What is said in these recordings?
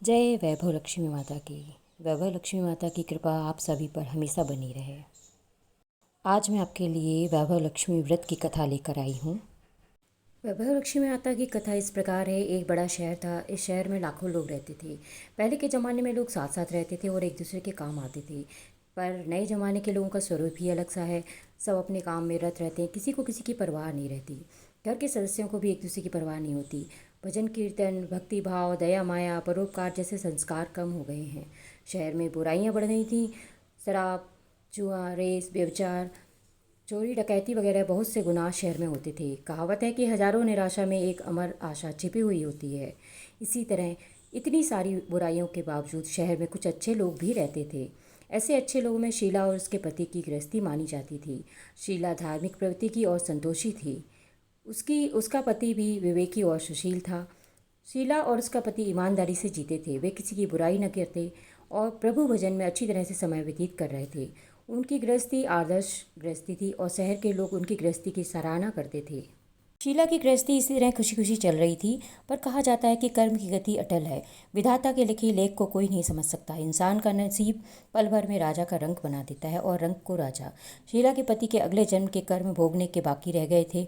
जय वैभव लक्ष्मी माता की। वैभव लक्ष्मी माता की कृपा आप सभी पर हमेशा बनी रहे। आज मैं आपके लिए वैभव लक्ष्मी व्रत की कथा लेकर आई हूँ। वैभव लक्ष्मी माता की कथा इस प्रकार है। एक बड़ा शहर था। इस शहर में लाखों लोग रहते थे। पहले के ज़माने में लोग साथ साथ रहते थे और एक दूसरे के काम आते थे। पर नए ज़माने के लोगों का स्वरूप ही अलग सा है। सब अपने काम में रत रहते हैं, किसी को किसी की परवाह नहीं रहती। घर के सदस्यों को भी एक दूसरे की परवाह नहीं होती। भजन कीर्तन, भक्ति भाव, दया माया, परोपकार जैसे संस्कार कम हो गए हैं। शहर में बुराइयां बढ़ गई थीं। शराब, जुआ, रेस, व्यभिचार, चोरी डकैती वगैरह बहुत से गुनाह शहर में होते थे। कहावत है कि हजारों निराशा में एक अमर आशा छिपी हुई होती है। इसी तरह इतनी सारी बुराइयों के बावजूद शहर में कुछ अच्छे लोग भी रहते थे। ऐसे अच्छे लोगों में शीला और उसके पति की गृहस्थी मानी जाती थी। शीला धार्मिक प्रवृत्ति की और संतोषी थी। उसका पति भी विवेकी और सुशील था। शीला और उसका पति ईमानदारी से जीते थे। वे किसी की बुराई न करते और प्रभु भजन में अच्छी तरह से समय व्यतीत कर रहे थे। उनकी गृहस्थी आदर्श गृहस्थी थी और शहर के लोग उनकी गृहस्थी की सराहना करते थे। शीला की गृहस्थी इसी तरह खुशी खुशी चल रही थी। पर कहा जाता है कि कर्म की गति अटल है। विधाता के लिखे लेख को कोई नहीं समझ सकता। इंसान का नसीब पल भर में राजा का रंक बना देता है और रंक को राजा। शीला के पति के अगले जन्म के कर्म भोगने के बाकी रह गए थे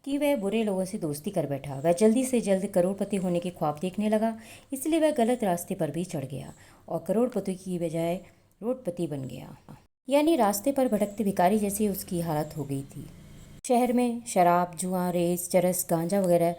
कि वह बुरे लोगों से दोस्ती कर बैठा। वह जल्दी से जल्द करोड़पति होने के ख्वाब देखने लगा। इसलिए वह गलत रास्ते पर भी चढ़ गया और करोड़पति की बजाय रोडपति बन गया। यानी रास्ते पर भटकते भिखारी जैसी उसकी हालत हो गई थी। शहर में शराब, जुआ, रेस, चरस, गांजा वगैरह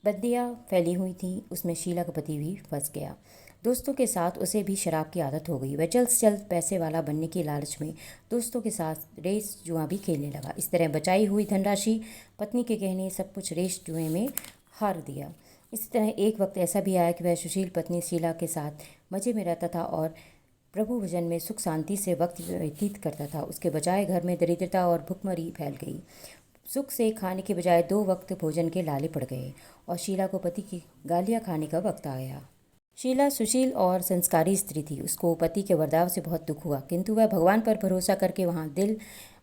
बंदियाँ फैली हुई थीं। उसमें शीला का पति भी फंस गया। दोस्तों के साथ उसे भी शराब की आदत हो गई। वह जल्द से जल्द पैसे वाला बनने की लालच में दोस्तों के साथ रेस जुआ भी खेलने लगा। इस तरह बचाई हुई धनराशि, पत्नी के गहने, सब कुछ रेस जुए में हार दिया। इसी तरह एक वक्त ऐसा भी आया कि वह सुशील पत्नी शीला के साथ मज़े में रहता था और प्रभु भजन में सुख शांति से वक्त व्यतीत करता था। उसके बजाय घर में दरिद्रता और भुखमरी फैल गई। सुख से खाने के बजाय 2 वक्त भोजन के लाले पड़ गए और शीला को पति की गालियाँ खाने का वक्त आया। शीला सुशील और संस्कारी स्त्री थी। उसको पति के बर्ताव से बहुत दुख हुआ, किंतु वह भगवान पर भरोसा करके वहाँ दिल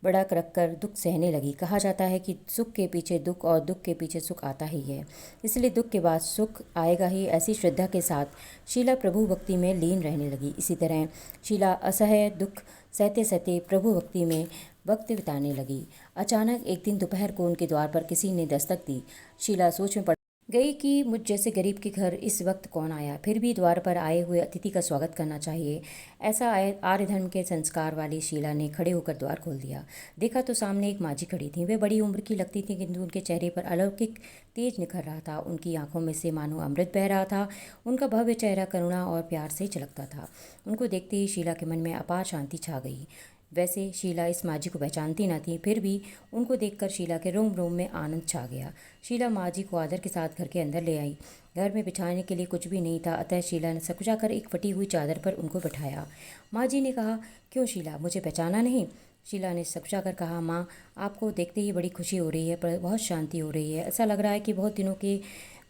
बड़ा रखकर दुख सहने लगी। कहा जाता है कि सुख के पीछे दुख और दुख के पीछे सुख आता ही है, इसलिए दुख के बाद सुख आएगा ही, ऐसी श्रद्धा के साथ शीला प्रभु भक्ति में लीन रहने लगी। इसी तरह शीला असह्य दुख सहते सहते प्रभु भक्ति में वक्त बिताने लगी। अचानक एक दिन दोपहर को उनके द्वार पर किसी ने दस्तक दी। शीला सोच में पड़ गई कि मुझ जैसे गरीब के घर इस वक्त कौन आया। फिर भी द्वार पर आए हुए अतिथि का स्वागत करना चाहिए, ऐसा आर्य धर्म के संस्कार वाली शीला ने खड़े होकर द्वार खोल दिया। देखा तो सामने एक माँ जी खड़ी थी। वे बड़ी उम्र की लगती थी, किंतु उनके चेहरे पर अलौकिक तेज निखर रहा था। उनकी आंखों में से मानो अमृत बह रहा था। उनका भव्य चेहरा करुणा और प्यार से झलकता था। उनको देखते ही शीला के मन में अपार शांति छा गई। वैसे शीला इस माँ जी को पहचानती न थी, फिर भी उनको देखकर शीला के रोम रोम में आनंद छा गया। शीला माँ जी को आदर के साथ घर के अंदर ले आई। घर में बिछाने के लिए कुछ भी नहीं था, अतः शीला ने सकुचा कर एक फटी हुई चादर पर उनको बैठाया। माँ जी ने कहा, क्यों शीला, मुझे पहचाना नहीं? शीला ने सकुचा कर कहा, माँ, आपको देखते ही बड़ी खुशी हो रही है, पर बहुत शांति हो रही है। ऐसा लग रहा है कि बहुत दिनों के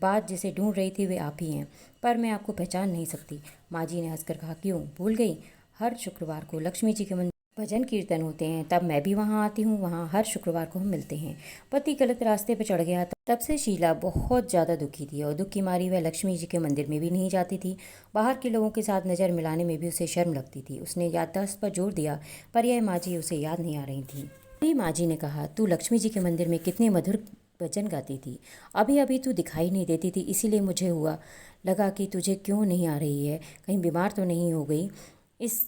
बाद जिसे ढूंढ रही थी वे आप ही हैं, पर मैं आपको पहचान नहीं सकती। माँ जी ने हंसकर कहा, क्यों भूल गई? हर शुक्रवार को लक्ष्मी जी के मंदिर भजन कीर्तन होते हैं, तब मैं भी वहाँ आती हूँ। वहाँ हर शुक्रवार को हम मिलते हैं। पति गलत रास्ते पर चढ़ गया। तब से शीला बहुत ज़्यादा दुखी थी और दुख की मारी वह लक्ष्मी जी के मंदिर में भी नहीं जाती थी। बाहर के लोगों के साथ नज़र मिलाने में भी उसे शर्म लगती थी। उसने याददाश्त पर जोर दिया, पर यह माँ जी उसे याद नहीं आ रही थी। तभी माँ जी ने कहा, तू लक्ष्मी जी के मंदिर में कितने मधुर भजन गाती थी, अभी अभी तू दिखाई नहीं देती थी, इसीलिए मुझे हुआ लगा कि तुझे क्यों नहीं आ रही है, कहीं बीमार तो नहीं हो गई। इस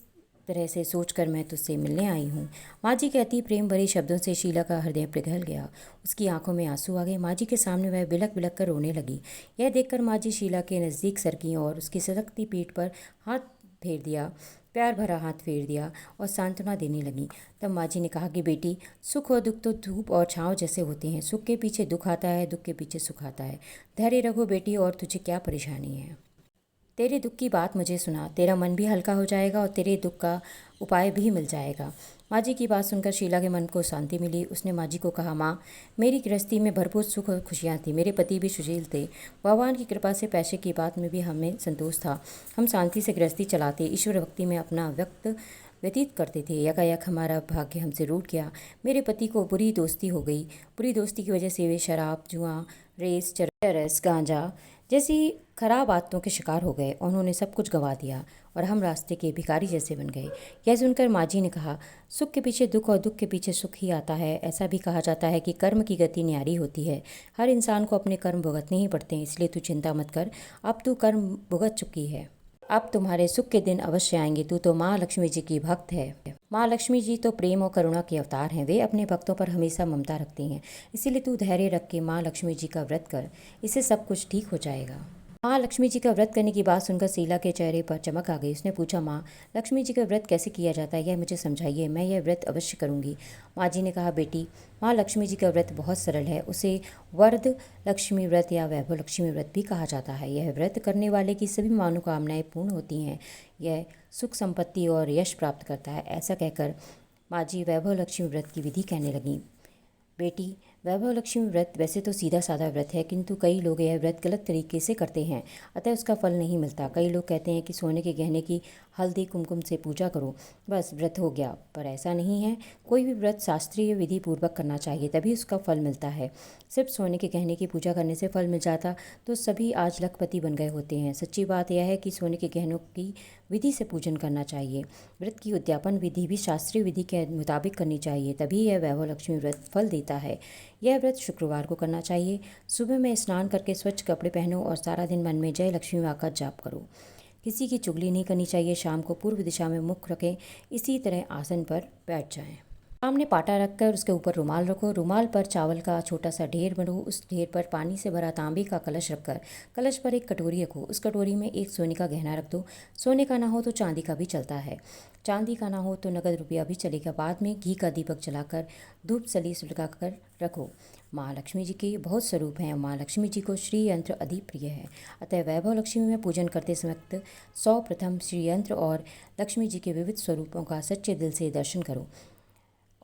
तरह से सोचकर मैं तुझसे मिलने आई हूँ। माँ जी के अति प्रेम भरे शब्दों से शीला का हृदय पिघल गया। उसकी आंखों में आंसू आ गए। माँ जी के सामने वह बिलक बिलक कर रोने लगी। यह देखकर माँ जी शीला के नज़दीक सरकी और उसकी सजकती पीठ पर हाथ फेर दिया, प्यार भरा हाथ फेर दिया और सांत्वना देने लगी। तब माँ जी ने कहा कि बेटी, सुख और दुख तो धूप और छाँव जैसे होते हैं। सुख के पीछे दुख आता है, दुख के पीछे सुख आता है। धैर्य रखो बेटी, और तुझे क्या परेशानी है? तेरे दुख की बात मुझे सुना, तेरा मन भी हल्का हो जाएगा और तेरे दुख का उपाय भी मिल जाएगा। माँ जी की बात सुनकर शीला के मन को शांति मिली। उसने माँ जी को कहा, माँ, मेरी गृहस्थी में भरपूर सुख और खुशियाँ थी। मेरे पति भी सुशील थे। भगवान की कृपा से पैसे की बात में भी हमें संतोष था। हम शांति से गृहस्थी चलाते, ईश्वर भक्ति में अपना वक्त व्यतीत करते थे। यकायक हमारा भाग्य हमसे रूठ गया। मेरे पति को बुरी दोस्ती हो गई। बुरी दोस्ती की वजह से वे शराब, जुआ, रेस, चरस, गांजा जैसी खराब आदतों के शिकार हो गए, उन्होंने सब कुछ गंवा दिया और हम रास्ते के भिखारी जैसे बन गए। यह सुनकर माँ जी ने कहा, सुख के पीछे दुख और दुख के पीछे सुख ही आता है। ऐसा भी कहा जाता है कि कर्म की गति न्यारी होती है। हर इंसान को अपने कर्म भुगतने ही पड़ते हैं, इसलिए तू चिंता मत कर। अब तू कर्म भुगत चुकी है, अब तुम्हारे सुख के दिन अवश्य आएंगे। तू तो माँ लक्ष्मी जी की भक्त है। माँ लक्ष्मी जी तो प्रेम और करुणा के अवतार हैं। वे अपने भक्तों पर हमेशा ममता रखती हैं। इसीलिए तू धैर्य रख के माँ लक्ष्मी जी का व्रत कर, इससे सब कुछ ठीक हो जाएगा। माँ लक्ष्मी जी का व्रत करने की बात सुनकर शीला के चेहरे पर चमक आ गई। उसने पूछा, माँ लक्ष्मी जी का व्रत कैसे किया जाता है, यह मुझे समझाइए, मैं यह व्रत अवश्य करूँगी। माँ जी ने कहा, बेटी माँ लक्ष्मी जी का व्रत बहुत सरल है। उसे वरद लक्ष्मी व्रत या वैभव लक्ष्मी व्रत भी कहा जाता है। यह व्रत करने वाले की सभी मनोकामनाएं पूर्ण होती हैं। यह सुख संपत्ति और यश प्राप्त करता है। ऐसा कहकर माँ जी वैभव लक्ष्मी व्रत की विधि कहने लगीं। बेटी वैभव लक्ष्मी व्रत वैसे तो सीधा साधा व्रत है, किंतु कई लोग यह व्रत गलत तरीके से करते हैं, अतः उसका फल नहीं मिलता। कई लोग कहते हैं कि सोने के गहने की हल्दी कुमकुम से पूजा करो, बस व्रत हो गया, पर ऐसा नहीं है। कोई भी व्रत शास्त्रीय विधि पूर्वक करना चाहिए, तभी उसका फल मिलता है। सिर्फ सोने के गहने की पूजा करने से फल मिल जाता तो सभी आज लखपति बन गए होते हैं। सच्ची बात यह है कि सोने के गहनों की विधि से पूजन करना चाहिए। व्रत की उद्यापन विधि भी शास्त्रीय विधि के मुताबिक करनी चाहिए, तभी यह वैभव लक्ष्मी व्रत फल देता है। यह व्रत शुक्रवार को करना चाहिए। सुबह में स्नान करके स्वच्छ कपड़े पहनो और सारा दिन मन में जय लक्ष्मी माँ का जाप करो। किसी की चुगली नहीं करनी चाहिए। शाम को पूर्व दिशा में मुख रखें, इसी तरह आसन पर बैठ जाएं। सामने पाटा रखकर उसके ऊपर रुमाल रखो। रुमाल पर चावल का छोटा सा ढेर बनो। उस ढेर पर पानी से भरा तांबे का कलश रखकर कलश पर एक कटोरी रखो। उस कटोरी में एक सोने का गहना रख दो। सोने का ना हो तो चांदी का भी चलता है। चांदी का ना हो तो नगद रुपया भी चलेगा। बाद में घी का दीपक जलाकर धूप सली सुलगा कर रखो। माँ लक्ष्मी जी के बहुत स्वरूप हैं। माँ लक्ष्मी जी को श्री यंत्र अधिक प्रिय है, अतः वैभव लक्ष्मी में पूजन करते समय सर्वप्रथम श्री यंत्र और लक्ष्मी जी के विविध स्वरूपों का सच्चे दिल से दर्शन करो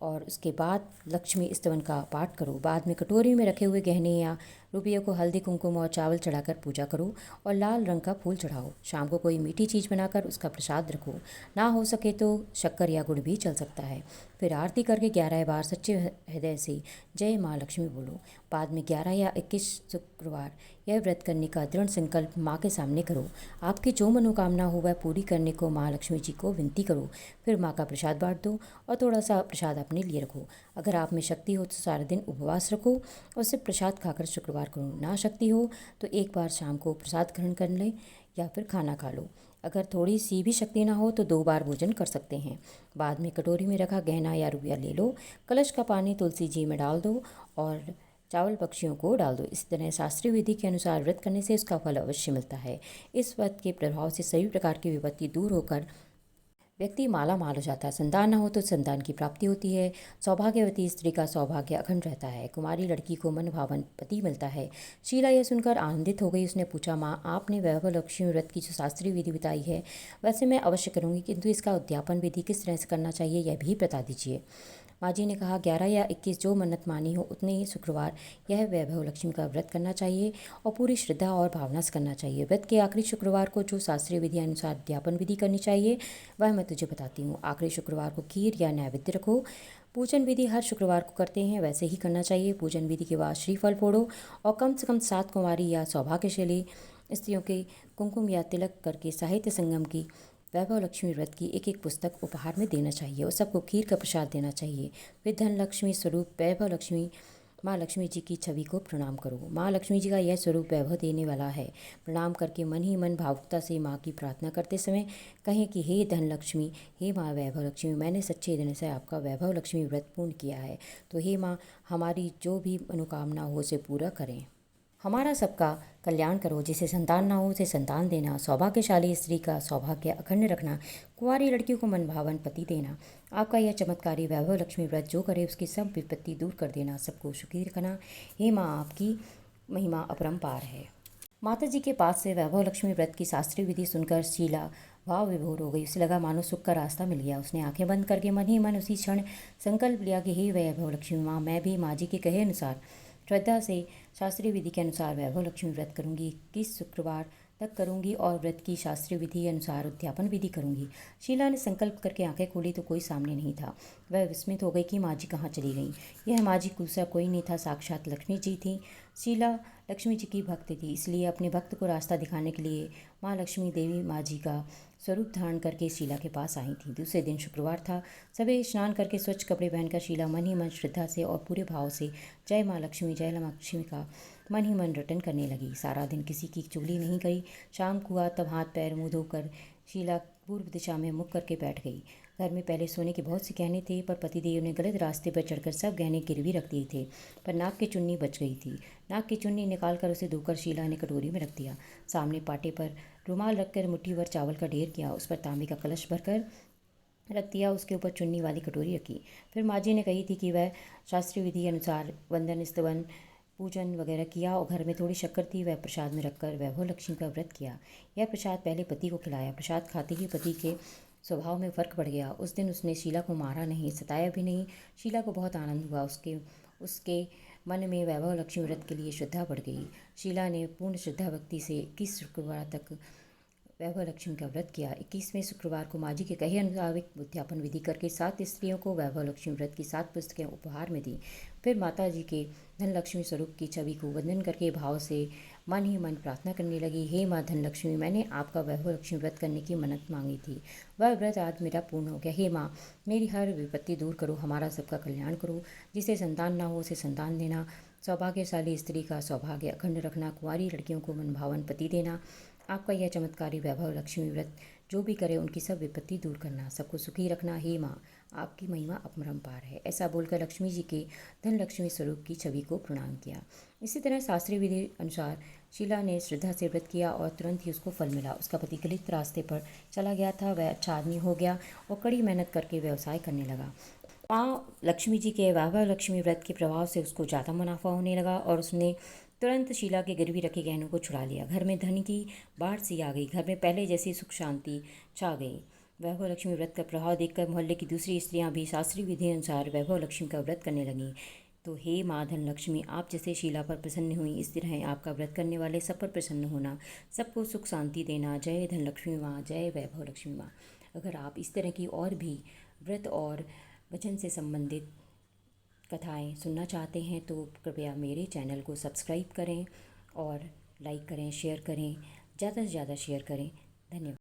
और उसके बाद लक्ष्मी स्तवन का पाठ करो। बाद में कटोरी में रखे हुए गहने या रुपये को हल्दी कुमकुम और चावल चढ़ाकर पूजा करो और लाल रंग का फूल चढ़ाओ। शाम को कोई मीठी चीज़ बनाकर उसका प्रसाद रखो। ना हो सके तो शक्कर या गुड़ भी चल सकता है। फिर आरती करके 11 बार सच्चे हृदय से जय माँ लक्ष्मी बोलो। बाद में 11 या 21 शुक्रवार यह व्रत करने का दृढ़ संकल्प माँ के सामने करो। आपकी जो मनोकामना हो वह पूरी करने को माँ लक्ष्मी जी को विनती करो। फिर माँ का प्रसाद बांट दो और थोड़ा सा प्रसाद अपने लिए रखो। अगर आप में शक्ति हो तो सारा दिन उपवास रखो और सिर्फ प्रसाद खाकर शुक्रवार करो। ना शक्ति हो तो एक बार शाम को प्रसाद ग्रहण कर लें या फिर खाना खा लो। अगर थोड़ी सी भी शक्ति ना हो तो 2 बार भोजन कर सकते हैं। बाद में कटोरी में रखा गहना या रुपया ले लो। कलश का पानी तुलसी जी में डाल दो और चावल पक्षियों को डाल दो। इस तरह शास्त्रीय विधि के अनुसार व्रत करने से उसका फल अवश्य मिलता है। इस व्रत के प्रभाव से सभी प्रकार की विपत्ति दूर होकर व्यक्ति माला माल हो जाता है। संतान न हो तो संतान की प्राप्ति होती है। सौभाग्यवती स्त्री का सौभाग्य अखंड रहता है। कुमारी लड़की को मन भावन पति मिलता है। शीला यह सुनकर आनंदित हो गई। उसने पूछा, माँ आपने वैभव लक्ष्मी व्रत की जो शास्त्रीय विधि बताई है वैसे मैं अवश्य करूँगी, किंतु इसका उद्यापन विधि किस तरह से करना चाहिए यह भी बता दीजिए। माँ जी ने कहा, 11 या 21 जो मन्नत मानी हो उतने ही शुक्रवार यह वैभव लक्ष्मी का व्रत करना चाहिए और पूरी श्रद्धा और भावना से करना चाहिए। व्रत के आखिरी शुक्रवार को जो शास्त्रीय विधि अनुसार उद्यापन विधि करनी चाहिए वह मैं तुझे बताती हूँ। आखिरी शुक्रवार को खीर या नैवेद्य रखो। पूजन विधि हर शुक्रवार को करते हैं वैसे ही करना चाहिए। पूजन विधि के बाद श्रीफल फोड़ो और कम से कम 7 कुंवारी या सौभाग्यशाली स्त्रियों के कुमकुम या तिलक करके साहित्य संगम की वैभव लक्ष्मी व्रत की एक एक पुस्तक उपहार में देना चाहिए और सबको खीर का प्रसाद देना चाहिए। फिर धन लक्ष्मी स्वरूप वैभव लक्ष्मी माँ लक्ष्मी जी की छवि को प्रणाम करो। माँ लक्ष्मी जी का यह स्वरूप वैभव देने वाला है। प्रणाम करके मन ही मन भावुकता से माँ की प्रार्थना करते समय कहें कि हे धन लक्ष्मी, हे माँ वैभव लक्ष्मी, मैंने सच्चे दिल से आपका वैभव लक्ष्मी व्रत पूर्ण किया है, तो हे माँ हमारी जो भी मनोकामना हो उसे पूरा करें। हमारा सबका कल्याण करो। जिसे संतान ना हो उसे संतान देना, सौभाग्यशाली स्त्री का सौभाग्य अखंड रखना, कुंवारी लड़कियों को मनभावन पति देना। आपका यह चमत्कारी वैभव लक्ष्मी व्रत जो करे उसकी सब विपत्ति दूर कर देना, सबको सुखी रखना। हे माँ आपकी महिमा अपरंपार है। माता जी के पास से वैभव लक्ष्मी व्रत की शास्त्रीय विधि सुनकर शीला भाव विभोर हो गई। उसे लगा मानो सुख का रास्ता मिल गया। उसने आंखें बंद करके मन ही मन उसी क्षण संकल्प लिया कि हे वैभव लक्ष्मी माँ, मैं भी माँ जी के कहे अनुसार श्रद्धा से शास्त्रीय विधि के अनुसार वैभव लक्ष्मी व्रत करूंगी। 21 शुक्रवार तक करूंगी और व्रत की शास्त्रीय विधि अनुसार उद्यापन विधि करूंगी। शीला ने संकल्प करके आंखें खोली तो कोई सामने नहीं था। वह विस्मित हो गई कि माँ जी कहाँ चली गईं। यह माँ जी दूसरा कोई नहीं था, साक्षात लक्ष्मी जी थी। शीला लक्ष्मी जी की भक्त थी, इसलिए अपने भक्त को रास्ता दिखाने के लिए माँ लक्ष्मी देवी माँ जी का स्वरूप धारण करके शीला के पास आई थी। दूसरे दिन शुक्रवार था। सवेरे स्नान करके स्वच्छ कपड़े पहनकर शीला मन ही मन श्रद्धा से और पूरे भाव से जय माँ लक्ष्मी जय माँ लक्ष्मी का मन ही मन रटन करने लगी। सारा दिन किसी की चुगली नहीं गई। शाम को हुआ तब हाथ पैर मुँह धोकर शीला पूर्व दिशा में मुख करके बैठ गई। घर में पहले सोने के बहुत से गहने थे, पर पतिदेव ने गलत रास्ते पर चढ़कर सब गहने गिरवी रख दिए थे। पर नाक की चुन्नी बच गई थी। नाक की चुन्नी निकालकर उसे धोकर शीला ने कटोरी में रख दिया। सामने पाटे पर रुमाल रखकर मुट्ठी भर चावल का ढेर किया, उस पर तांबे का कलश भरकर रख दिया, उसके ऊपर चुन्नी वाली कटोरी रखी। फिर माँ जी ने कही थी कि वह शास्त्रीय विधि अनुसार वंदन स्तवन पूजन वगैरह किया और घर में थोड़ी शक्कर थी, वह प्रसाद में रखकर वैभव लक्ष्मी का व्रत किया। यह प्रसाद पहले पति को खिलाया। प्रसाद खाते ही पति के स्वभाव में फ़र्क पड़ गया। उस दिन उसने शीला को मारा नहीं, सताया भी नहीं। शीला को बहुत आनंद हुआ। उसके उसके मन में वैभव लक्ष्मी व्रत के लिए श्रद्धा बढ़ गई। शीला ने पूर्ण श्रद्धा भक्ति से 21 शुक्रवार तक वैभव लक्ष्मी का व्रत किया। 21वें शुक्रवार को माँ जी के कहे अनुसार उद्यापन विधि करके 7 स्त्रियों को वैभव लक्ष्मी व्रत की 7 पुस्तकें उपहार में दी। फिर माता जी के धन लक्ष्मी स्वरूप की छवि को वंदन करके भाव से मन ही मन प्रार्थना करने लगी। हे माँ धन लक्ष्मी, मैंने आपका वैभव लक्ष्मी व्रत करने की मन्नत मांगी थी, वह व्रत आज मेरा पूर्ण हो गया। हे माँ, मेरी हर विपत्ति दूर करो, हमारा सबका कल्याण करो। जिसे संतान ना हो उसे संतान देना, सौभाग्यशाली स्त्री का सौभाग्य अखंड रखना, कुंवारी लड़कियों को मनभावन पति देना। आपका यह चमत्कारी वैभव लक्ष्मी व्रत जो भी करे उनकी सब विपत्ति दूर करना, सबको सुखी रखना। हे माँ, आपकी महिमा अपरंपार है। ऐसा बोलकर लक्ष्मी जी के धन लक्ष्मी स्वरूप की छवि को प्रणाम किया। इसी तरह शास्त्रीय विधि अनुसार शीला ने श्रद्धा से व्रत किया और तुरंत ही उसको फल मिला। उसका पति गलत रास्ते पर चला गया था, वह अच्छा आदमी हो गया और कड़ी मेहनत करके व्यवसाय करने लगा। माँ लक्ष्मी जी के वैभव लक्ष्मी व्रत के प्रभाव से उसको ज़्यादा मुनाफा होने लगा और उसने तुरंत शीला के गिरवी रखे गहनों को छुड़ा लिया। घर में धन की बाढ़ सी आ गई। घर में पहले जैसी सुख शांति छा गई। वैभव लक्ष्मी व्रत का प्रभाव देखकर मोहल्ले की दूसरी स्त्रियां भी शास्त्रीय विधि अनुसार वैभव लक्ष्मी का व्रत करने लगीं। तो हे माँ धन लक्ष्मी, आप जैसे शीला पर प्रसन्न हुई, इस तरह आपका व्रत करने वाले सब पर प्रसन्न होना, सबको सुख शांति देना। जय धन लक्ष्मी माँ, जय वैभव लक्ष्मी माँ। अगर आप इस तरह की और भी व्रत और वचन से संबंधित कथाएं सुनना चाहते हैं तो कृपया मेरे चैनल को सब्सक्राइब करें और लाइक करें, शेयर करें, ज़्यादा से ज़्यादा शेयर करें। धन्यवाद।